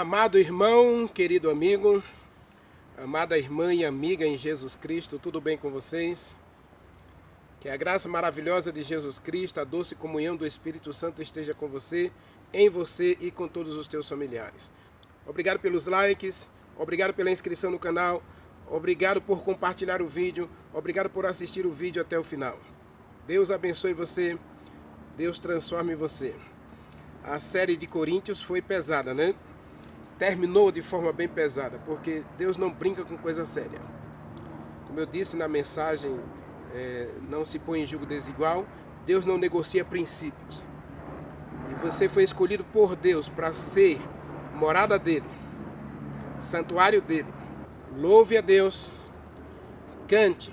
Amado irmão, querido amigo, amada irmã e amiga em Jesus Cristo, tudo bem com vocês? Que a graça maravilhosa de Jesus Cristo, a doce comunhão do Espírito Santo esteja com você, em você e com todos os teus familiares. Obrigado pelos likes, obrigado pela inscrição no canal, obrigado por compartilhar o vídeo, obrigado por assistir o vídeo até o final. Deus abençoe você, Deus transforme você. A série de Coríntios foi pesada, né? Terminou de forma bem pesada, porque Deus não brinca com coisa séria. Como eu disse na mensagem, não se põe em julgo desigual, Deus não negocia princípios. E você foi escolhido por Deus para ser morada dele, santuário dele. Louve a Deus, cante.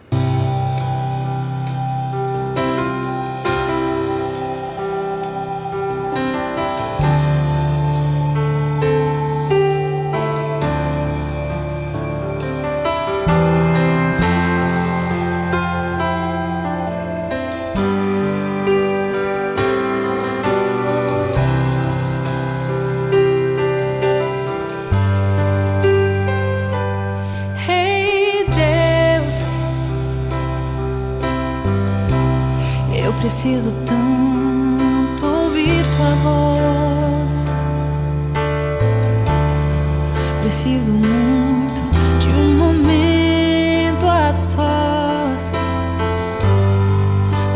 Preciso tanto ouvir tua voz. Preciso muito de um momento a sós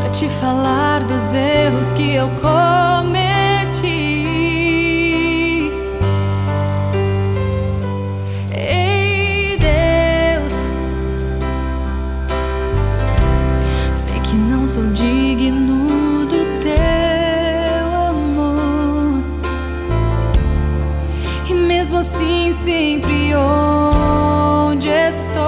pra te falar dos erros que eu cometi. Ei, Deus, sei que não sou digno do teu amor, e mesmo assim sempre onde estou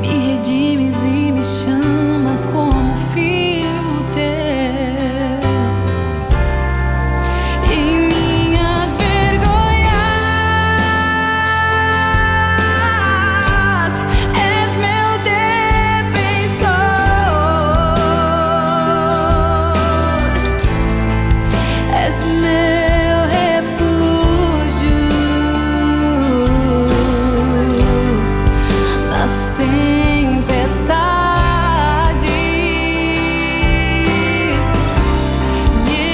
me redimes e me chamas como filho teu. Em minhas vergonhas és meu és meu refúgio nas tempestades. Me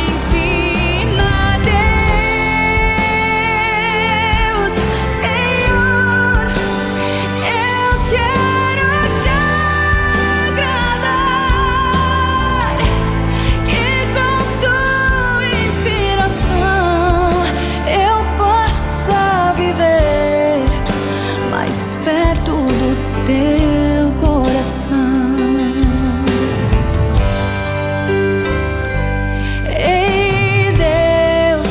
ensina, Deus, Senhor, eu quero te agradar, que com tua inspiração eu possa viver mais perto do teu coração. Ei, Deus,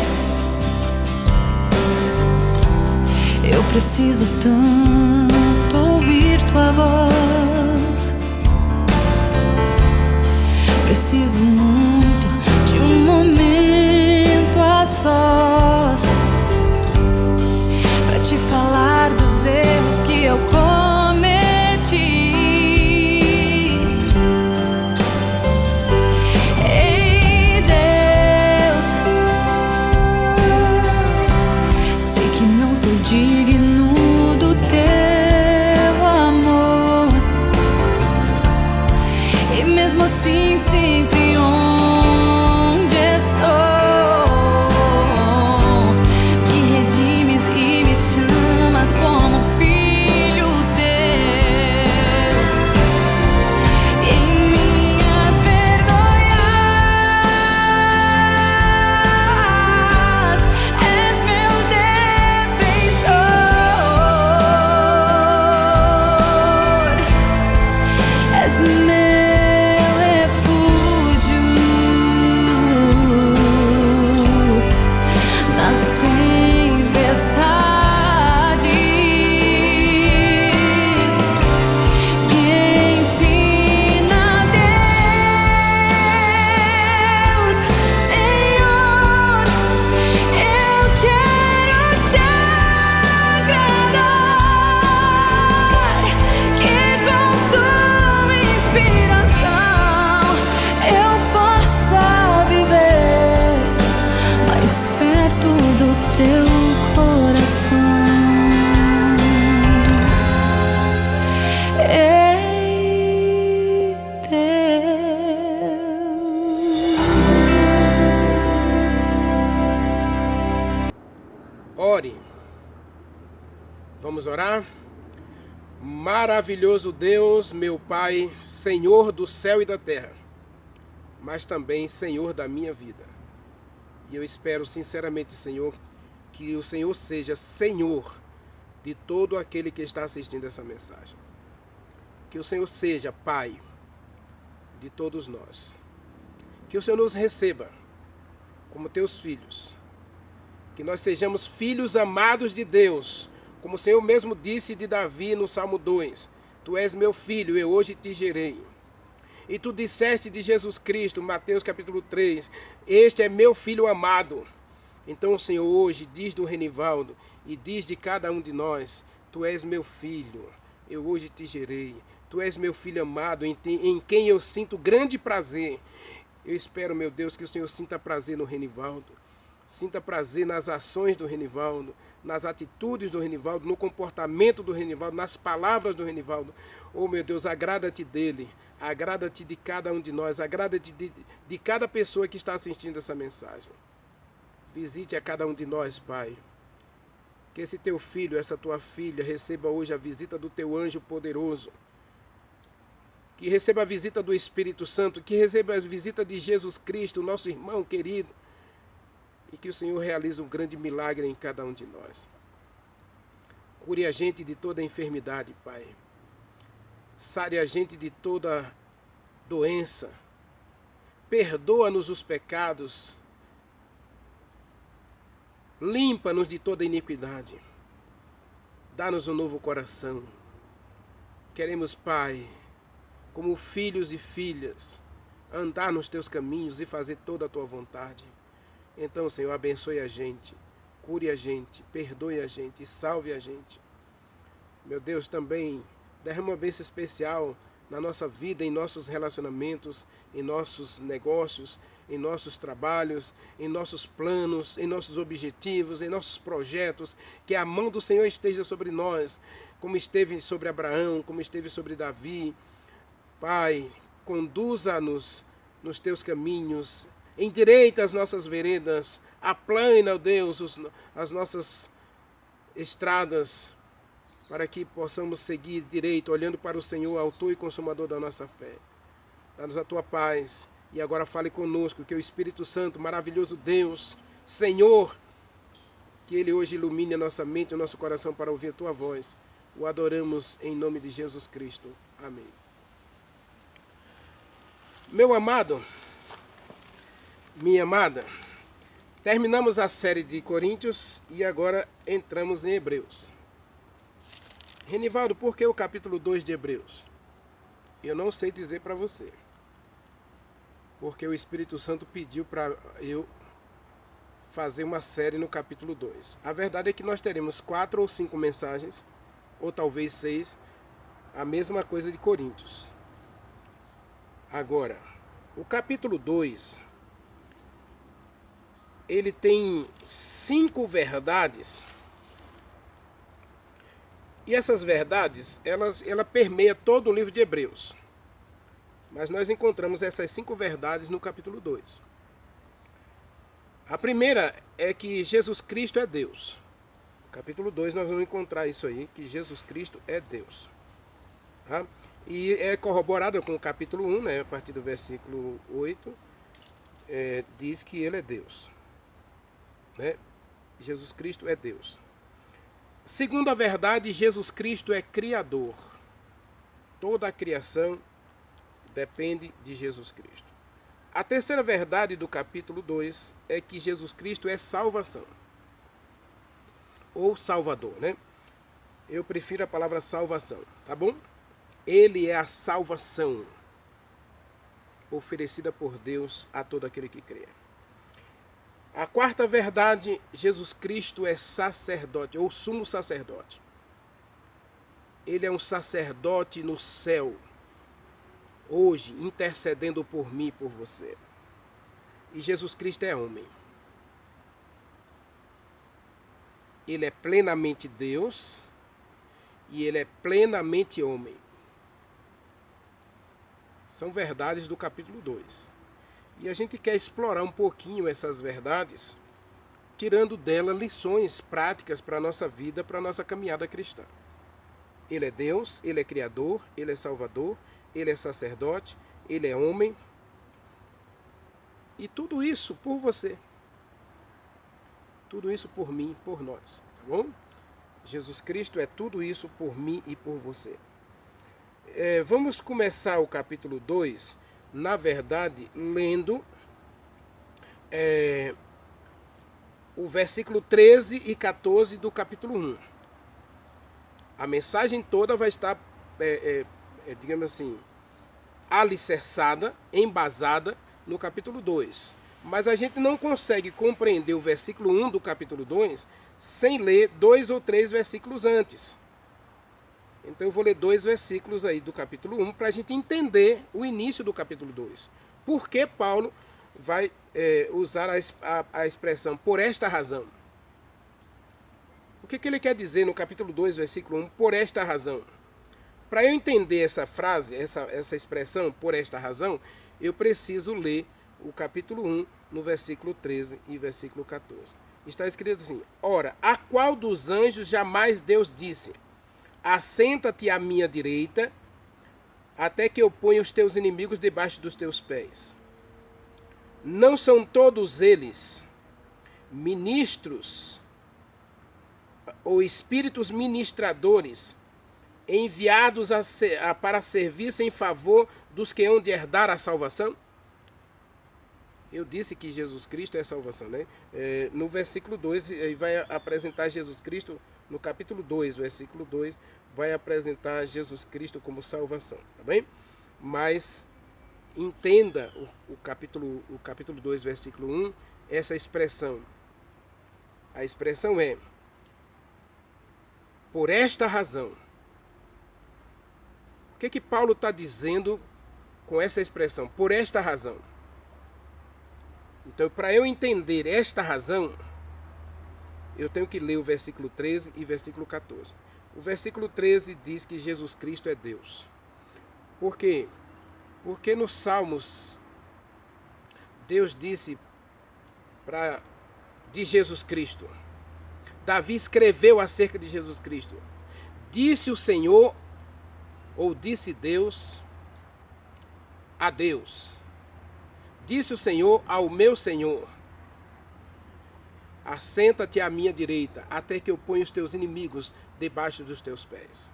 eu preciso tanto ouvir tua voz. Preciso muito de um momento a sós pra te falar dos erros que eu cometi. Ei, Deus, sei que não sou digno do teu amor, e mesmo assim sempre onde estou me redimes e me chamas como filho teu. Em minhas vergonhas és meu defensor, és meu refúgio perto do teu coração. Ei, Deus. Ore. Vamos orar? Maravilhoso Deus, meu Pai, Senhor do céu e da terra, mas também Senhor da minha vida. E eu espero sinceramente, Senhor, que o Senhor seja Senhor de todo aquele que está assistindo essa mensagem. Que o Senhor seja Pai de todos nós. Que o Senhor nos receba como teus filhos. Que nós sejamos filhos amados de Deus, como o Senhor mesmo disse de Davi no Salmo 2. Tu és meu filho, eu hoje te gerei. E tu disseste de Jesus Cristo, Mateus capítulo 3, este é meu filho amado. Então o Senhor hoje diz do Renivaldo e diz de cada um de nós, tu és meu filho, eu hoje te gerei. Tu és meu filho amado, em quem eu sinto grande prazer. Eu espero, meu Deus, que o Senhor sinta prazer no Renivaldo. Sinta prazer nas ações do Renivaldo, nas atitudes do Renivaldo, no comportamento do Renivaldo, nas palavras do Renivaldo. Oh, meu Deus, agrada-te dele, agrada-te de cada um de nós, agrada-te de cada pessoa que está assistindo essa mensagem. Visite a cada um de nós, Pai. Que esse teu filho, essa tua filha, receba hoje a visita do teu anjo poderoso. Que receba a visita do Espírito Santo, que receba a visita de Jesus Cristo, nosso irmão querido. E que o Senhor realize um grande milagre em cada um de nós. Cure a gente de toda enfermidade, Pai. Sare a gente de toda doença. Perdoa-nos os pecados. Limpa-nos de toda iniquidade. Dá-nos um novo coração. Queremos, Pai, como filhos e filhas, andar nos teus caminhos e fazer toda a tua vontade. Então, Senhor, abençoe a gente, cure a gente, perdoe a gente, salve a gente. Meu Deus, também derrama uma bênção especial na nossa vida, em nossos relacionamentos, em nossos negócios, em nossos trabalhos, em nossos planos, em nossos objetivos, em nossos projetos. Que a mão do Senhor esteja sobre nós, como esteve sobre Abraão, como esteve sobre Davi. Pai, conduza-nos nos teus caminhos, endireita as nossas veredas, aplana, ó Deus, as nossas estradas, para que possamos seguir direito, olhando para o Senhor, autor e consumador da nossa fé. Dá-nos a tua paz, e agora fale conosco, que o Espírito Santo, maravilhoso Deus, Senhor, que Ele hoje ilumine a nossa mente e o nosso coração para ouvir a tua voz. O adoramos em nome de Jesus Cristo. Amém. Meu amado, minha amada, terminamos a série de Coríntios e agora entramos em Hebreus. Renivaldo, por que o capítulo 2 de Hebreus? Eu não sei dizer para você. Porque o Espírito Santo pediu para eu fazer uma série no capítulo 2. A verdade é que nós teremos 4 ou 5 mensagens, ou talvez 6, a mesma coisa de Coríntios. Agora, o capítulo 2... ele tem 5 verdades, e essas verdades, ela permeia todo o livro de Hebreus. Mas nós encontramos essas 5 verdades no capítulo 2. A primeira é que Jesus Cristo é Deus. No capítulo 2 nós vamos encontrar isso aí, que Jesus Cristo é Deus. Tá? E é corroborado com o capítulo 1, né, a partir do versículo 8, diz que ele é Deus. Né? Jesus Cristo é Deus. Segundo a verdade, Jesus Cristo é Criador. Toda a criação depende de Jesus Cristo. A terceira verdade do capítulo 2 é que Jesus Cristo é salvação. Ou Salvador, né? Eu prefiro a palavra salvação, tá bom? Ele é a salvação oferecida por Deus a todo aquele que crê. A quarta verdade, Jesus Cristo é sacerdote, ou sumo sacerdote. Ele é um sacerdote no céu, hoje, intercedendo por mim e por você. E Jesus Cristo é homem. ele é plenamente Deus e ele é plenamente homem. São verdades do capítulo 2. E a gente quer explorar um pouquinho essas verdades, tirando dela lições práticas para a nossa vida, para a nossa caminhada cristã. Ele é Deus, ele é Criador, ele é Salvador, ele é sacerdote, ele é homem. E tudo isso por você. Tudo isso por mim, por nós. Tá bom? Jesus Cristo é tudo isso por mim e por você. Vamos começar o capítulo 2, na verdade, lendo o versículo 13 e 14 do capítulo 1. A mensagem toda vai estar, digamos assim, alicerçada, embasada no capítulo 2. Mas a gente não consegue compreender o versículo 1 do capítulo 2 sem ler 2 ou 3 versículos antes. Então eu vou ler 2 versículos aí do capítulo 1 para a gente entender o início do capítulo 2. Por que Paulo vai usar a expressão por esta razão? O que ele quer dizer no capítulo 2, versículo 1, por esta razão? Para eu entender essa frase, essa expressão, por esta razão, eu preciso ler o capítulo 1, no versículo 13 e versículo 14. Está escrito assim: ora, a qual dos anjos jamais Deus disse: assenta-te à minha direita, até que eu ponha os teus inimigos debaixo dos teus pés. Não são todos eles ministros ou espíritos ministradores enviados para serviço em favor dos que hão de herdar a salvação? Eu disse que Jesus Cristo é a salvação, né? No versículo 2, ele vai apresentar Jesus Cristo, no capítulo 2, versículo 2, vai apresentar Jesus Cristo como salvação, tá bem? Mas entenda o capítulo 2, versículo 1, essa expressão. A expressão é: por esta razão. O que Paulo está dizendo com essa expressão? Por esta razão. Então, para eu entender esta razão, eu tenho que ler o versículo 13 e versículo 14. O versículo 13 diz que Jesus Cristo é Deus. Por quê? Porque nos Salmos, Deus disse de Jesus Cristo. Davi escreveu acerca de Jesus Cristo. Disse o Senhor, ou disse Deus, a Deus. Disse o Senhor ao meu Senhor: assenta-te à minha direita, até que eu ponha os teus inimigos debaixo dos teus pés.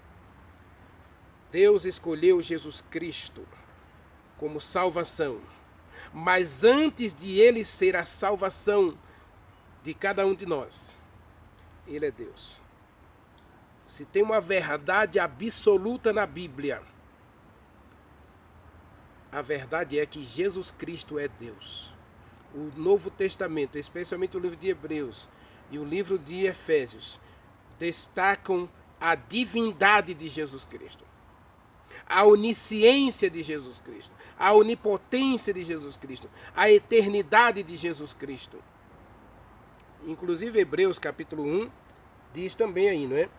Deus escolheu Jesus Cristo como salvação. Mas antes de ele ser a salvação de cada um de nós, ele é Deus. Se tem uma verdade absoluta na Bíblia, a verdade é que Jesus Cristo é Deus. O Novo Testamento, especialmente o livro de Hebreus e o livro de Efésios, destacam a divindade de Jesus Cristo, a onisciência de Jesus Cristo, a onipotência de Jesus Cristo, a eternidade de Jesus Cristo. Inclusive Hebreus capítulo 1 diz também aí, não é?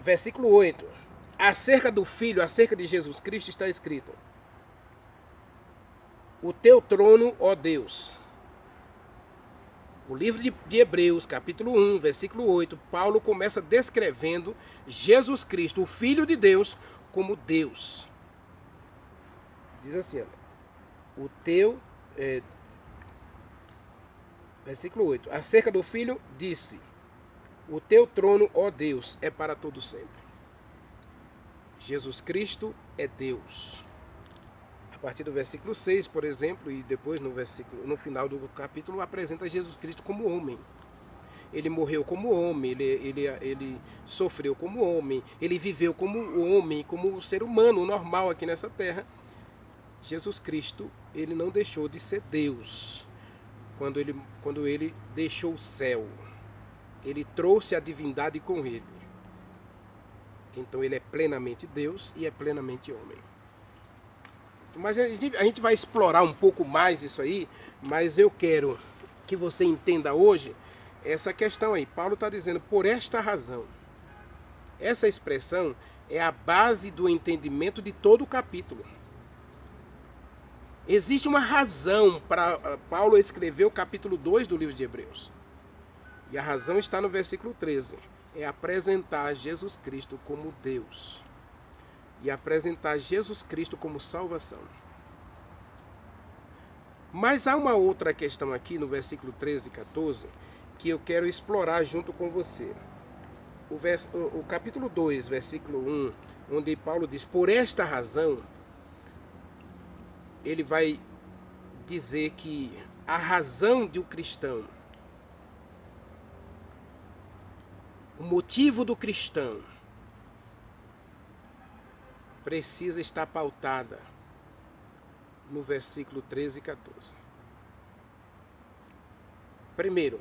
Versículo 8. Acerca do Filho, acerca de Jesus Cristo está escrito: o teu trono, ó Deus. O livro de Hebreus, capítulo 1, versículo 8, Paulo começa descrevendo Jesus Cristo, o Filho de Deus, como Deus. Diz assim, ó, versículo 8, acerca do Filho, disse: o teu trono, ó Deus, é para todo sempre. Jesus Cristo é Deus. A partir do versículo 6, por exemplo, e depois no final do capítulo, apresenta Jesus Cristo como homem. Ele morreu como homem, ele sofreu como homem, ele viveu como homem, como ser humano normal aqui nessa terra. Jesus Cristo, ele não deixou de ser Deus quando ele deixou o céu. Ele trouxe a divindade com ele. Então ele é plenamente Deus e é plenamente homem. Mas a gente vai explorar um pouco mais isso aí, mas eu quero que você entenda hoje essa questão aí. Paulo está dizendo, por esta razão. Essa expressão é a base do entendimento de todo o capítulo. Existe uma razão para Paulo escrever o capítulo 2 do livro de Hebreus. E a razão está no versículo 13. É apresentar Jesus Cristo como Deus. E apresentar Jesus Cristo como salvação. Mas há uma outra questão aqui no versículo 13 e 14 que eu quero explorar junto com você. O capítulo 2, versículo 1, onde Paulo diz, por esta razão, ele vai dizer que a razão de um cristão, o motivo do cristão, precisa estar pautada no versículo 13 e 14. Primeiro,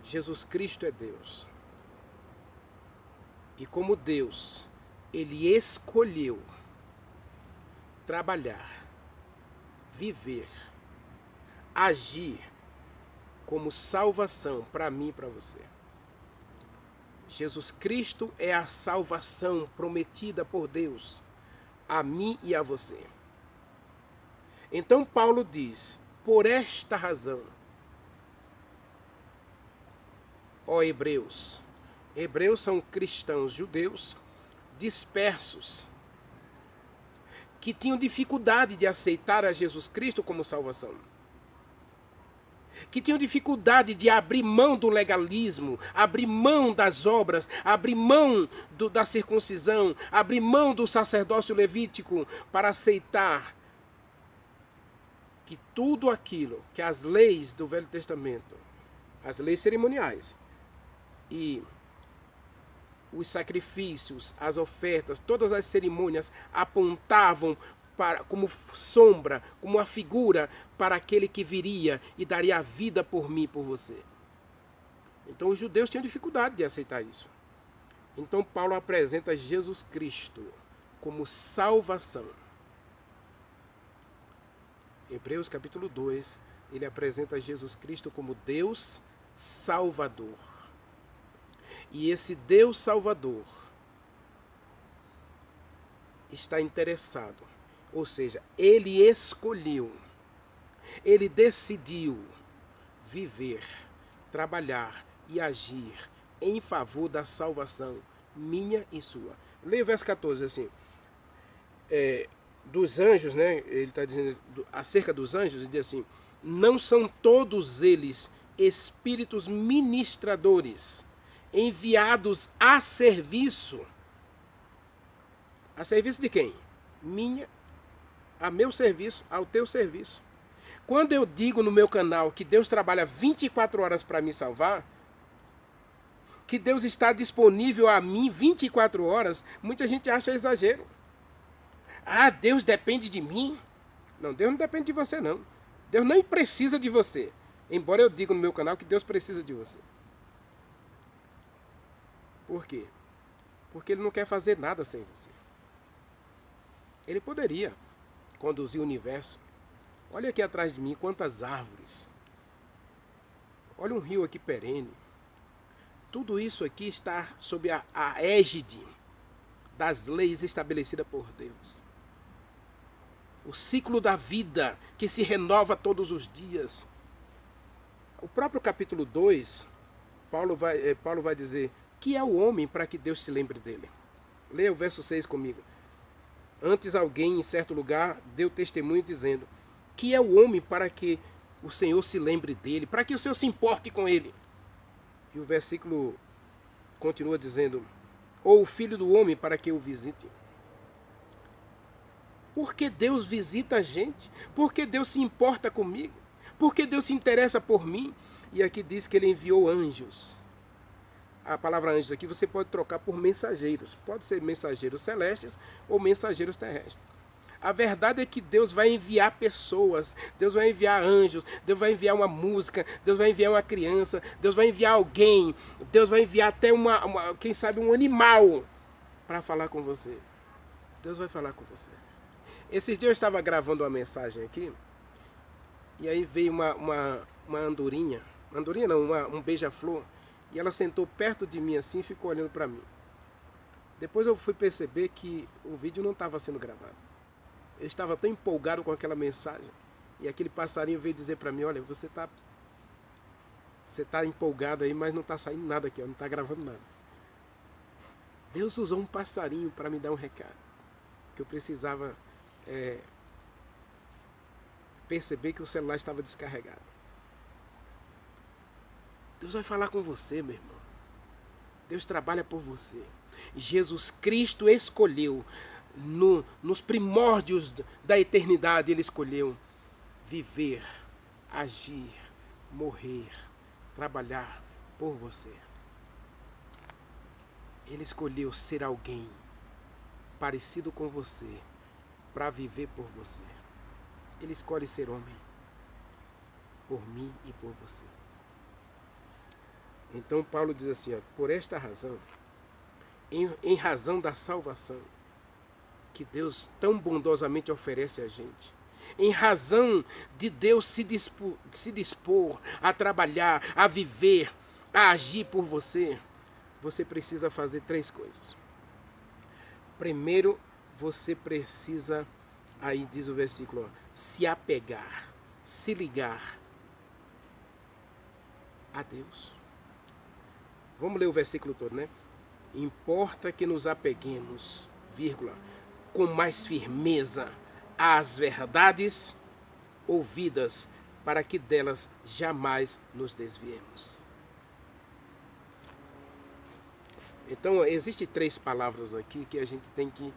Jesus Cristo é Deus. E como Deus, Ele escolheu trabalhar, viver, agir como salvação para mim e para você. Jesus Cristo é a salvação prometida por Deus a mim e a você. Então Paulo diz, por esta razão, ó Hebreus, Hebreus são cristãos judeus dispersos, que tinham dificuldade de aceitar a Jesus Cristo como salvação. Que tinham dificuldade de abrir mão do legalismo, abrir mão das obras, abrir mão da circuncisão, abrir mão do sacerdócio levítico para aceitar que tudo aquilo que as leis do Velho Testamento, as leis cerimoniais e os sacrifícios, as ofertas, todas as cerimônias apontavam como sombra, como uma figura para aquele que viria e daria a vida por mim e por você. Então os judeus tinham dificuldade de aceitar isso. Então Paulo apresenta Jesus Cristo como salvação. Hebreus capítulo 2, ele apresenta Jesus Cristo como Deus Salvador. E esse Deus Salvador está interessado, ou seja, ele escolheu, ele decidiu viver, trabalhar e agir em favor da salvação minha e sua. Leia o verso 14 assim, dos anjos, né? Ele está dizendo acerca dos anjos, ele diz assim, não são todos eles espíritos ministradores, enviados a serviço. A serviço de quem? A meu serviço, ao teu serviço. Quando eu digo no meu canal que Deus trabalha 24 horas para me salvar, que Deus está disponível a mim 24 horas, muita gente acha exagero. Ah, Deus depende de mim? Não, Deus não depende de você não. Deus nem precisa de você. Embora eu diga no meu canal que Deus precisa de você. Por quê? Porque Ele não quer fazer nada sem você. Ele poderia conduzir o universo. Olha aqui atrás de mim quantas árvores. Olha um rio aqui perene. Tudo isso aqui está sob a égide das leis estabelecidas por Deus. O ciclo da vida que se renova todos os dias. O próprio capítulo 2, Paulo vai dizer, que é o homem para que Deus se lembre dele. Leia o verso 6 comigo. Antes alguém em certo lugar deu testemunho dizendo, que é o homem para que o Senhor se lembre dele, para que o Senhor se importe com ele. E o versículo continua dizendo, ou o filho do homem para que o visite. Porque Deus visita a gente, porque Deus se importa comigo, porque Deus se interessa por mim. E aqui diz que ele enviou anjos. A palavra anjos aqui você pode trocar por mensageiros. Pode ser mensageiros celestes ou mensageiros terrestres. A verdade é que Deus vai enviar pessoas, Deus vai enviar anjos, Deus vai enviar uma música, Deus vai enviar uma criança, Deus vai enviar alguém, Deus vai enviar até quem sabe um animal para falar com você. Deus vai falar com você. Esses dias eu estava gravando uma mensagem aqui, e aí veio uma andorinha andorinha não, um beija-flor, e ela sentou perto de mim assim e ficou olhando para mim. Depois eu fui perceber que o vídeo não estava sendo gravado. Eu estava tão empolgado com aquela mensagem, e aquele passarinho veio dizer para mim, olha, você tá empolgado aí, mas não está saindo nada aqui, não está gravando nada. Deus usou um passarinho para me dar um recado, que eu precisava perceber que o celular estava descarregado. Deus vai falar com você, meu irmão. Deus trabalha por você. Jesus Cristo escolheu, nos primórdios da eternidade, Ele escolheu viver, agir, morrer, trabalhar por você. Ele escolheu ser alguém parecido com você para viver por você. Ele escolhe ser homem por mim e por você. Então Paulo diz assim, ó, por esta razão, em razão da salvação que Deus tão bondosamente oferece a gente, em razão de Deus se dispor a trabalhar, a viver, a agir por você, você precisa fazer 3 coisas. Primeiro, você precisa, aí diz o versículo, ó, se apegar, se ligar a Deus. Vamos ler o versículo todo, né? Importa que nos apeguemos, vírgula, com mais firmeza às verdades ouvidas, para que delas jamais nos desviemos. Então, existem 3 palavras aqui que a gente tem que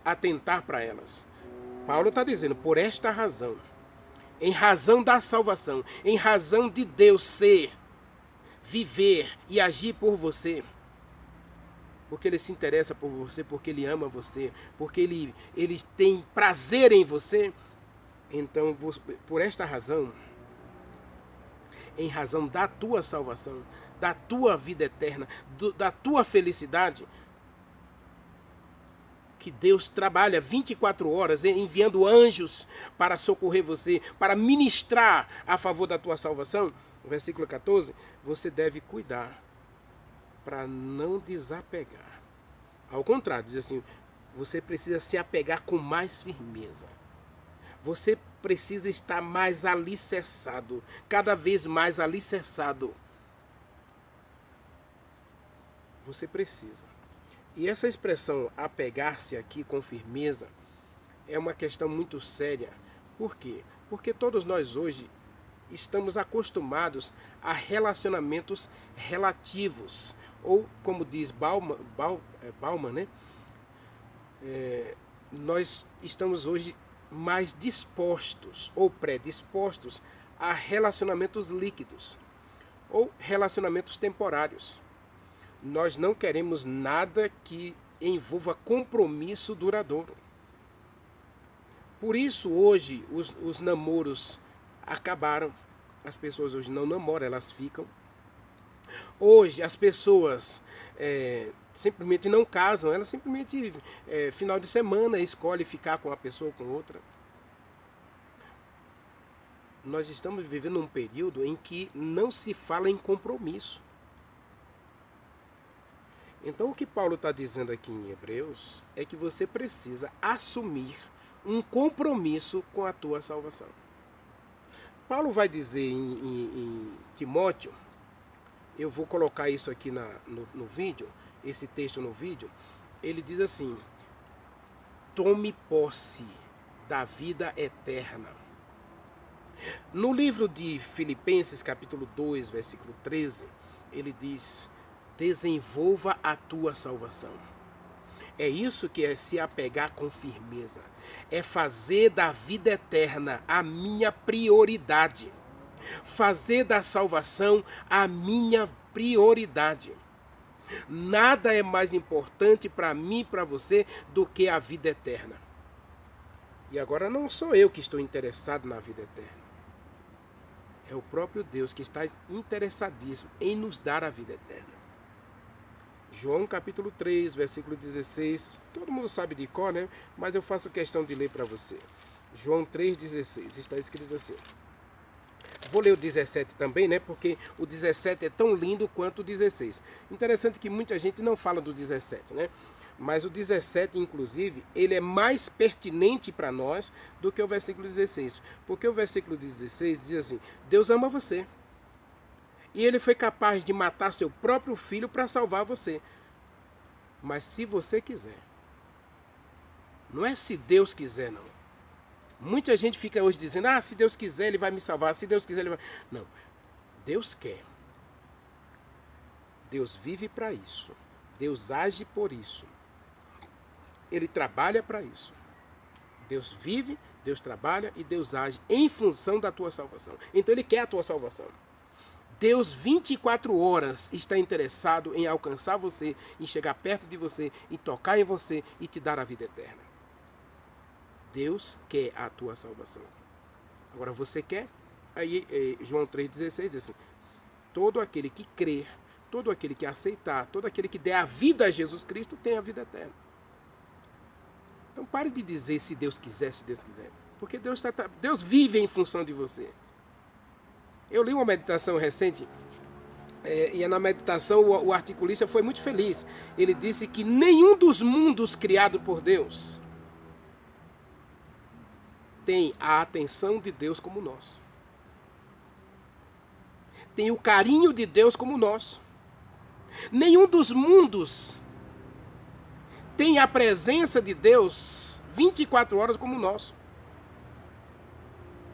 atentar para elas. Paulo está dizendo, por esta razão, em razão da salvação, em razão de Deus ser, viver e agir por você, porque Ele se interessa por você, porque Ele ama você, porque Ele tem prazer em você. Então, por esta razão, em razão da tua salvação, da tua vida eterna, da tua felicidade, que Deus trabalha 24 horas enviando anjos para socorrer você, para ministrar a favor da tua salvação, versículo 14, você deve cuidar para não desapegar. Ao contrário, diz assim, você precisa se apegar com mais firmeza. Você precisa estar mais alicerçado, cada vez mais alicerçado. Você precisa. E essa expressão apegar-se aqui com firmeza é uma questão muito séria. Por quê? Porque todos nós hoje estamos acostumados a relacionamentos relativos. Ou, como diz Bauman, né? Nós estamos hoje mais dispostos ou predispostos a relacionamentos líquidos ou relacionamentos temporários. Nós não queremos nada que envolva compromisso duradouro. Por isso, hoje, os namoros acabaram. As pessoas hoje não namoram, elas ficam. Hoje, as pessoas simplesmente não casam, elas simplesmente, final de semana, escolhem ficar com uma pessoa ou com outra. Nós estamos vivendo um período em que não se fala em compromisso. Então, o que Paulo está dizendo aqui em Hebreus é que você precisa assumir um compromisso com a tua salvação. Paulo vai dizer em Timóteo, eu vou colocar isso aqui no vídeo, esse texto no vídeo, ele diz assim, tome posse da vida eterna. No livro de Filipenses, capítulo 2, versículo 13, ele diz, desenvolva a tua salvação. É isso que é se apegar com firmeza. É fazer da vida eterna a minha prioridade. Fazer da salvação a minha prioridade. Nada é mais importante para mim e para você do que a vida eterna. E agora não sou eu que estou interessado na vida eterna. É o próprio Deus que está interessadíssimo em nos dar a vida eterna. João capítulo 3, versículo 16, todo mundo sabe de cor, né? Mas eu faço questão de ler para você. João 3,16, está escrito assim. Vou ler o 17 também, né? Porque o 17 é tão lindo quanto o 16. Interessante que muita gente não fala do 17, né? Mas o 17, inclusive, ele é mais pertinente para nós do que o versículo 16. Porque o versículo 16 diz assim: Deus ama você. E ele foi capaz de matar seu próprio filho para salvar você. Mas se você quiser. Não é se Deus quiser, não. Muita gente fica hoje dizendo: ah, se Deus quiser ele vai me salvar, se Deus quiser ele vai... Não, Deus quer. Deus vive para isso. Deus age por isso. Ele trabalha para isso. Deus vive, Deus trabalha e Deus age em função da tua salvação. Então ele quer a tua salvação. Deus 24 horas está interessado em alcançar você, em chegar perto de você, em tocar em você e te dar a vida eterna. Deus quer a tua salvação. Agora você quer? Aí João 3,16 diz assim: todo aquele que crer, todo aquele que aceitar, todo aquele que der a vida a Jesus Cristo tem a vida eterna. Então pare de dizer se Deus quiser, se Deus quiser. Porque Deus vive em função de você. Eu li uma meditação recente, e na meditação o articulista foi muito feliz. Ele disse que nenhum dos mundos criados por Deus tem a atenção de Deus como o nosso. Tem o carinho de Deus como o nosso. Nenhum dos mundos tem a presença de Deus 24 horas como o nosso.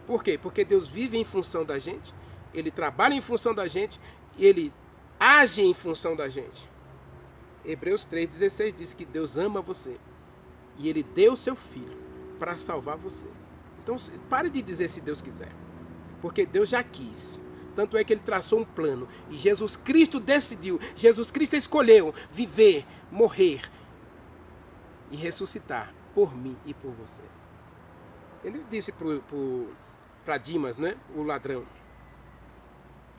Por quê? Porque Deus vive em função da gente, Ele trabalha em função da gente, e Ele age em função da gente. Hebreus 3,16 diz que Deus ama você, e Ele deu seu Filho para salvar você. Então pare de dizer se Deus quiser, porque Deus já quis. Tanto é que Ele traçou um plano, e Jesus Cristo decidiu, Jesus Cristo escolheu viver, morrer e ressuscitar por mim e por você. Ele disse para Dimas, né, o ladrão.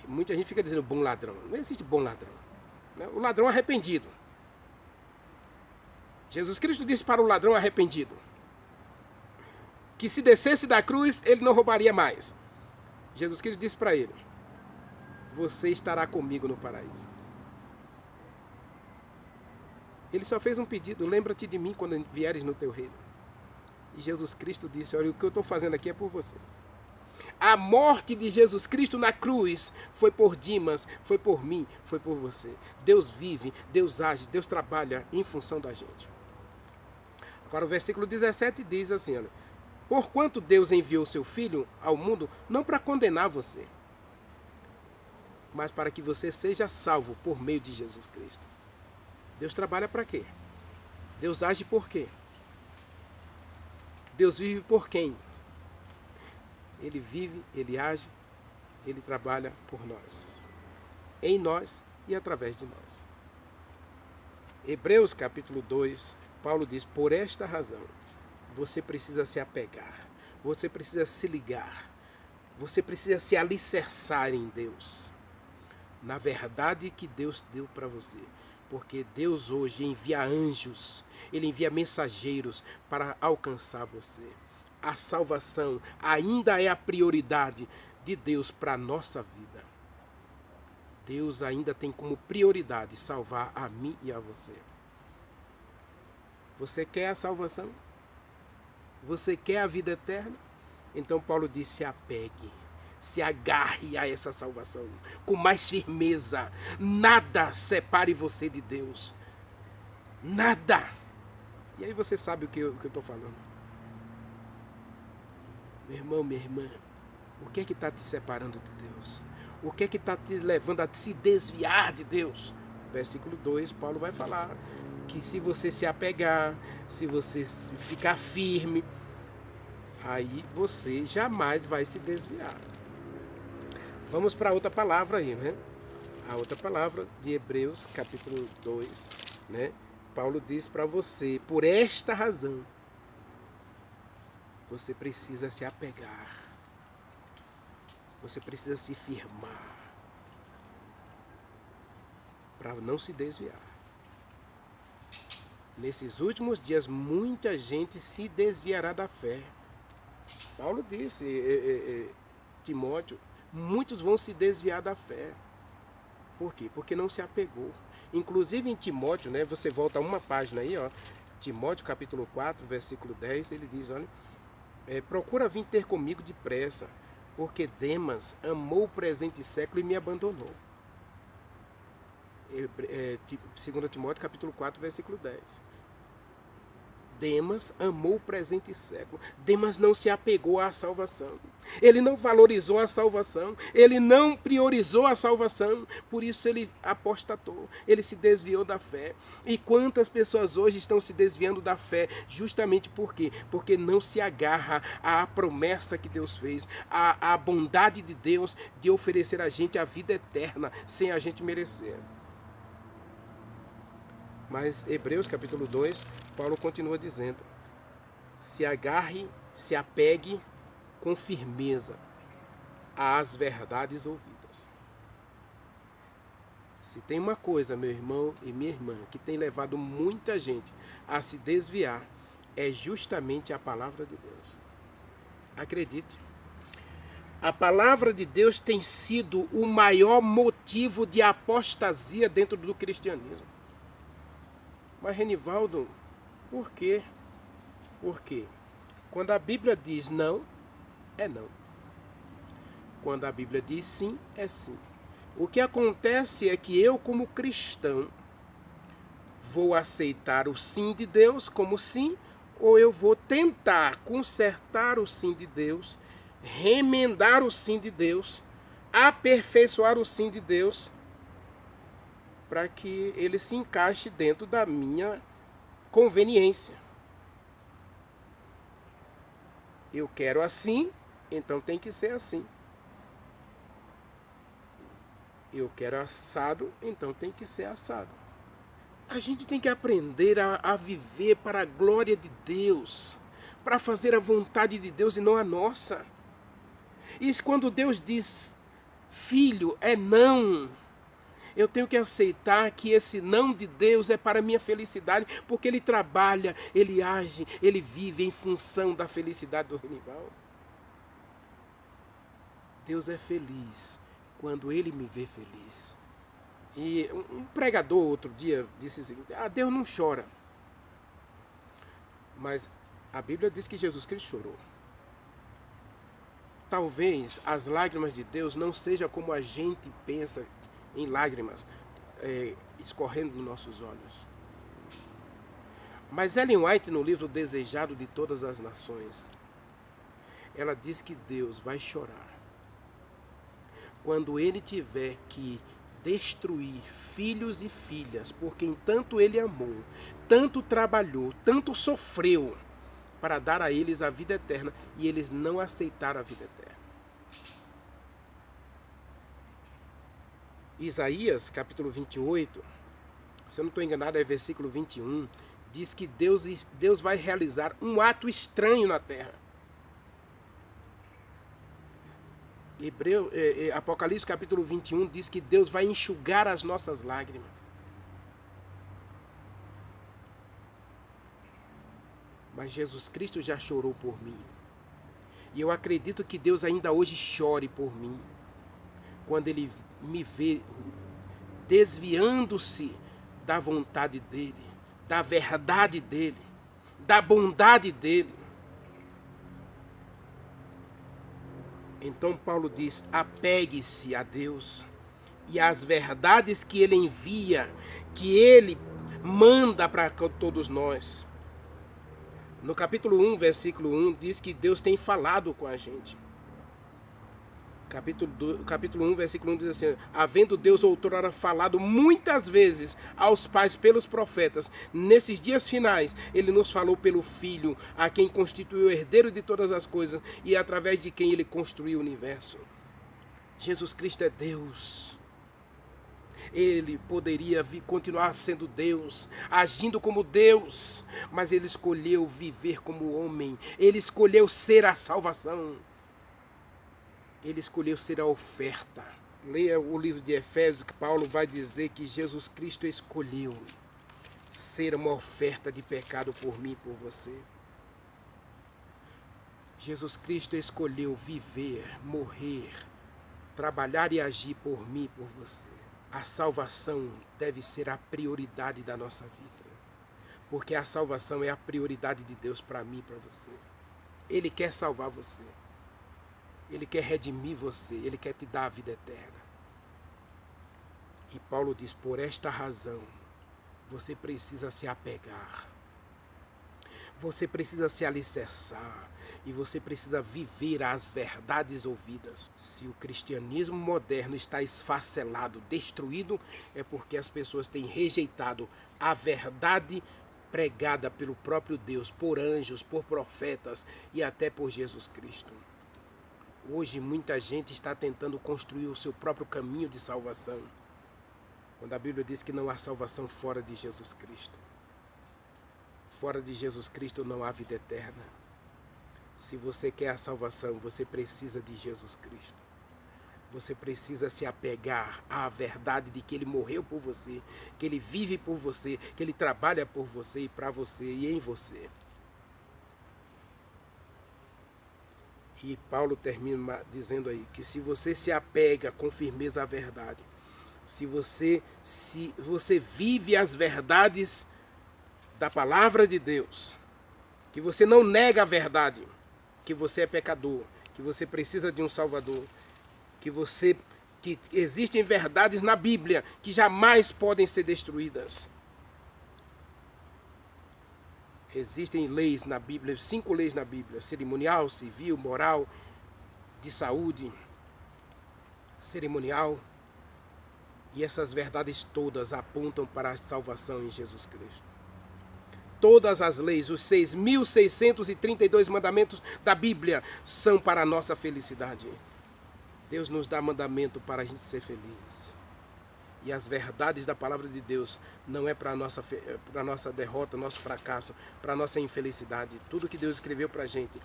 Muita gente fica dizendo bom ladrão. Não existe bom ladrão, né? O ladrão arrependido. Jesus Cristo disse para o ladrão arrependido que se descesse da cruz, ele não roubaria mais. Jesus Cristo disse para ele: você estará comigo no paraíso. Ele só fez um pedido: lembra-te de mim quando vieres no teu reino. E Jesus Cristo disse: olha, o que eu estou fazendo aqui é por você. A morte de Jesus Cristo na cruz foi por Dimas, foi por mim, foi por você. Deus vive, Deus age, Deus trabalha em função da gente. Agora o versículo 17 diz assim, olha: porquanto Deus enviou seu Filho ao mundo, não para condenar você, mas para que você seja salvo por meio de Jesus Cristo. Deus trabalha para quê? Deus age por quê? Deus vive por quem? Ele vive, Ele age, Ele trabalha por nós. Em nós e através de nós. Hebreus capítulo 2, Paulo diz: por esta razão, você precisa se apegar, você precisa se ligar, você precisa se alicerçar em Deus, na verdade que Deus deu para você. Porque Deus hoje envia anjos, Ele envia mensageiros para alcançar você. A salvação ainda é a prioridade de Deus para a nossa vida. Deus ainda tem como prioridade salvar a mim e a você. Você quer a salvação? Você quer a vida eterna? Então Paulo diz: se apegue, se agarre a essa salvação com mais firmeza. Nada separe você de Deus. Nada. E aí você sabe o que eu estou falando. Meu irmão, minha irmã, o que é que está te separando de Deus? O que é que está te levando a se desviar de Deus? Versículo 2, Paulo vai falar que se você se apegar, se você ficar firme, aí você jamais vai se desviar. Vamos para outra palavra aí, né? A outra palavra de Hebreus, capítulo 2, né? Paulo diz para você: por esta razão, você precisa se apegar. Você precisa se firmar para não se desviar. Nesses últimos dias, muita gente se desviará da fé. Paulo disse, Timóteo, muitos vão se desviar da fé. Por quê? Porque não se apegou. Inclusive em Timóteo, né, você volta uma página aí, ó, Timóteo capítulo 4, versículo 10, ele diz, olha, procura vir ter comigo depressa, porque Demas amou o presente século e me abandonou. 2 Timóteo capítulo 4, versículo 10. Demas amou o presente século. Demas não se apegou à salvação. Ele não valorizou a salvação. Ele não priorizou a salvação. Por isso ele apostatou. Ele se desviou da fé. E quantas pessoas hoje estão se desviando da fé? Justamente por quê? Porque não se agarra à promessa que Deus fez. À bondade de Deus de oferecer a gente a vida eterna sem a gente merecer. Mas Hebreus capítulo 2, Paulo continua dizendo, se agarre, se apegue com firmeza às verdades ouvidas. Se tem uma coisa, meu irmão e minha irmã, que tem levado muita gente a se desviar, é justamente a palavra de Deus. Acredite. A palavra de Deus tem sido o maior motivo de apostasia dentro do cristianismo. Mas, Renivaldo, por quê? Por quê? Quando a Bíblia diz não, é não. Quando a Bíblia diz sim, é sim. O que acontece é que eu, como cristão, vou aceitar o sim de Deus como sim, ou eu vou tentar consertar o sim de Deus, remendar o sim de Deus, aperfeiçoar o sim de Deus, para que ele se encaixe dentro da minha conveniência. Eu quero assim, então tem que ser assim. Eu quero assado, então tem que ser assado. A gente tem que aprender a viver para a glória de Deus, para fazer a vontade de Deus e não a nossa. E quando Deus diz, filho, é não, eu tenho que aceitar que esse não de Deus é para a minha felicidade, porque Ele trabalha, Ele age, Ele vive em função da felicidade do Renivaldo. Deus é feliz quando Ele me vê feliz. E um pregador outro dia disse assim, Deus não chora. Mas a Bíblia diz que Jesus Cristo chorou. Talvez as lágrimas de Deus não sejam como a gente pensa em lágrimas escorrendo nos nossos olhos. Mas Ellen White, no livro Desejado de Todas as Nações, ela diz que Deus vai chorar quando Ele tiver que destruir filhos e filhas por quem tanto Ele amou, tanto trabalhou, tanto sofreu para dar a eles a vida eterna e eles não aceitaram a vida eterna. Isaías, capítulo 28, se eu não estou enganado, é versículo 21, diz que Deus vai realizar um ato estranho na terra. Apocalipse, capítulo 21, diz que Deus vai enxugar as nossas lágrimas. Mas Jesus Cristo já chorou por mim. E eu acredito que Deus ainda hoje chore por mim. Quando Ele me vê desviando-se da vontade dEle, da verdade dEle, da bondade dEle. Então Paulo diz, apegue-se a Deus e às verdades que Ele envia, que Ele manda para todos nós. No capítulo 1, versículo 1, diz que Deus tem falado com a gente. Capítulo 1, versículo 1 diz assim, havendo Deus outrora falado muitas vezes aos pais pelos profetas, nesses dias finais, Ele nos falou pelo Filho, a quem constituiu o herdeiro de todas as coisas e através de quem Ele construiu o universo. Jesus Cristo é Deus. Ele poderia continuar sendo Deus, agindo como Deus, mas Ele escolheu viver como homem, Ele escolheu ser a salvação. Ele escolheu ser a oferta. Leia o livro de Efésios, que Paulo vai dizer que Jesus Cristo escolheu ser uma oferta de pecado por mim e por você. Jesus Cristo escolheu viver, morrer trabalhar e agir por mim e por você. A salvação deve ser a prioridade da nossa vida, porque a salvação é a prioridade de Deus para mim e para você. Ele quer salvar você, Ele quer redimir você, Ele quer te dar a vida eterna. E Paulo diz, por esta razão, você precisa se apegar, você precisa se alicerçar, e você precisa viver as verdades ouvidas. Se o cristianismo moderno está esfacelado, destruído, é porque as pessoas têm rejeitado a verdade pregada pelo próprio Deus, por anjos, por profetas e até por Jesus Cristo. Hoje muita gente está tentando construir o seu próprio caminho de salvação, quando a Bíblia diz que não há salvação fora de Jesus Cristo. Fora de Jesus Cristo não há vida eterna. Se você quer a salvação, você precisa de Jesus Cristo. Você precisa se apegar à verdade de que Ele morreu por você, que Ele vive por você, que Ele trabalha por você e para você e em você. E Paulo termina dizendo aí que se você se apega com firmeza à verdade, se você vive as verdades da palavra de Deus, que você não nega a verdade, que você é pecador, que você precisa de um Salvador, que existem verdades na Bíblia que jamais podem ser destruídas. Existem leis na Bíblia, 5 leis na Bíblia: cerimonial, civil, moral, de saúde, cerimonial. E essas verdades todas apontam para a salvação em Jesus Cristo. Todas as leis, os 6.632 mandamentos da Bíblia são para a nossa felicidade. Deus nos dá mandamento para a gente ser feliz. E as verdades da palavra de Deus não é para a nossa derrota, nosso fracasso, para a nossa infelicidade. Tudo que Deus escreveu para a gente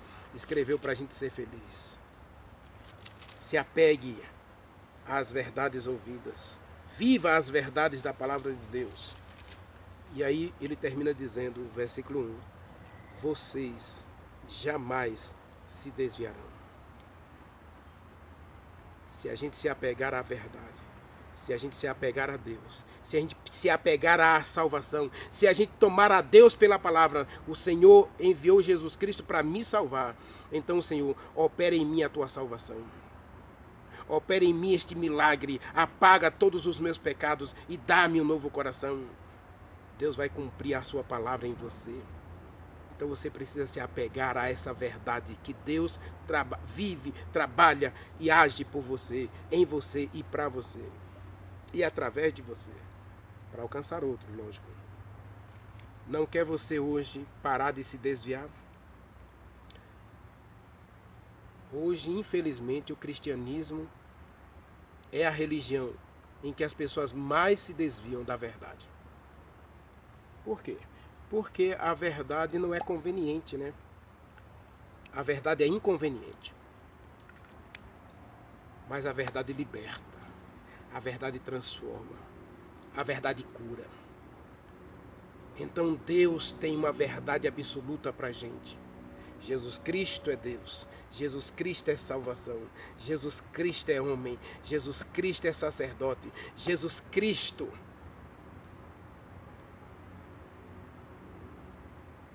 ser feliz. Se apegue às verdades ouvidas. Viva as verdades da palavra de Deus. E aí ele termina dizendo, versículo 1, vocês jamais se desviarão. Se a gente se apegar à verdade, se a gente se apegar a Deus, se a gente se apegar à salvação, se a gente tomar a Deus pela palavra, o Senhor enviou Jesus Cristo para me salvar. Então, Senhor, opera em mim a tua salvação. Opera em mim este milagre, apaga todos os meus pecados e dá-me um novo coração. Deus vai cumprir a sua palavra em você. Então você precisa se apegar a essa verdade que Deus vive, trabalha e age por você, em você e para você. E através de você, para alcançar outro, lógico. Não quer você hoje parar de se desviar? Hoje, infelizmente, o cristianismo é a religião em que as pessoas mais se desviam da verdade. Por quê? Porque a verdade não é conveniente, né? A verdade é inconveniente. Mas a verdade liberta. A verdade transforma. A verdade cura. Então Deus tem uma verdade absoluta para a gente. Jesus Cristo é Deus, Jesus Cristo é salvação, Jesus Cristo é homem, Jesus Cristo é sacerdote, Jesus Cristo,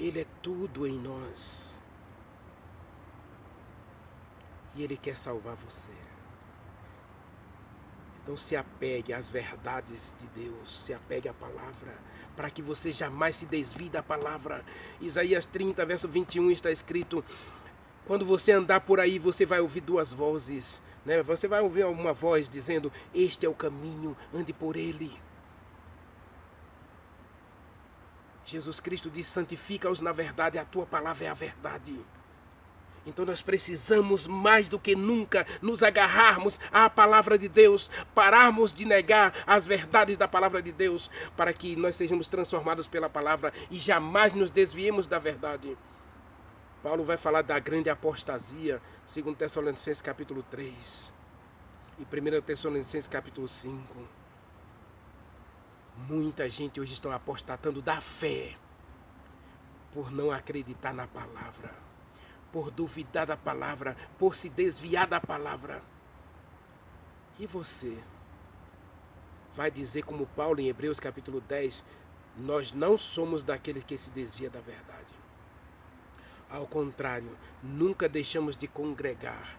Ele é tudo em nós. E Ele quer salvar você. Então se apegue às verdades de Deus, se apegue à palavra, para que você jamais se desvie da palavra. Isaías 30, verso 21 está escrito, quando você andar por aí, você vai ouvir 2 vozes, né? Você vai ouvir uma voz dizendo, este é o caminho, ande por ele. Jesus Cristo diz, santifica-os na verdade, a tua palavra é a verdade. Então nós precisamos mais do que nunca nos agarrarmos à palavra de Deus, pararmos de negar as verdades da palavra de Deus, para que nós sejamos transformados pela palavra e jamais nos desviemos da verdade. Paulo vai falar da grande apostasia, 2 Tessalonicenses capítulo 3 e 1 Tessalonicenses capítulo 5. Muita gente hoje está apostatando da fé por não acreditar na palavra, por duvidar da palavra, por se desviar da palavra. E você? Vai dizer como Paulo em Hebreus capítulo 10, nós não somos daqueles que se desvia da verdade. Ao contrário, nunca deixamos de congregar,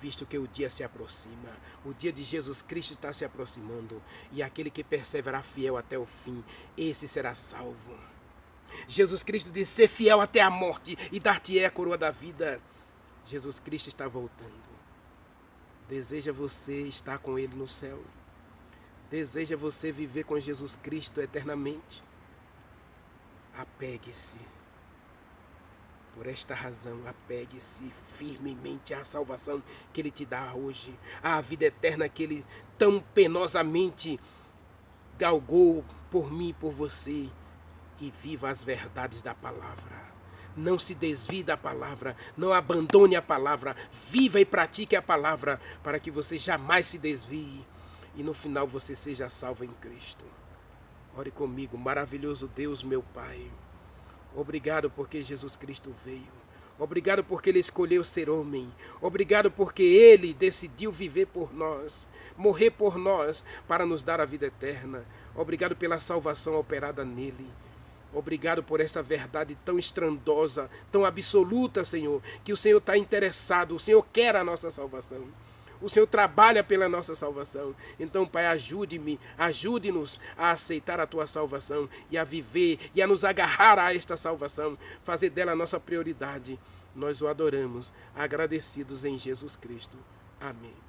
visto que o dia se aproxima, o dia de Jesus Cristo está se aproximando, e aquele que perseverar fiel até o fim, esse será salvo. Jesus Cristo disse, ser fiel até a morte e dar-te-ei a coroa da vida. Jesus Cristo está voltando. Deseja você estar com Ele no céu? Deseja você viver com Jesus Cristo eternamente? Apegue-se. Por esta razão, apegue-se firmemente à salvação que Ele te dá hoje, à vida eterna que Ele tão penosamente galgou por mim e por você, e viva as verdades da palavra. Não se desvie da palavra, não abandone a palavra, viva e pratique a palavra, para que você jamais se desvie e no final você seja salvo em Cristo. Ore comigo, maravilhoso Deus, meu Pai. Obrigado porque Jesus Cristo veio. Obrigado porque Ele escolheu ser homem. Obrigado porque Ele decidiu viver por nós, morrer por nós, para nos dar a vida eterna. Obrigado pela salvação operada nele. Obrigado por essa verdade tão estrondosa, tão absoluta, Senhor, que o Senhor está interessado, o Senhor quer a nossa salvação. O Senhor trabalha pela nossa salvação. Então, Pai, ajude-nos a aceitar a Tua salvação e a viver e a nos agarrar a esta salvação, fazer dela a nossa prioridade. Nós o adoramos, agradecidos em Jesus Cristo. Amém.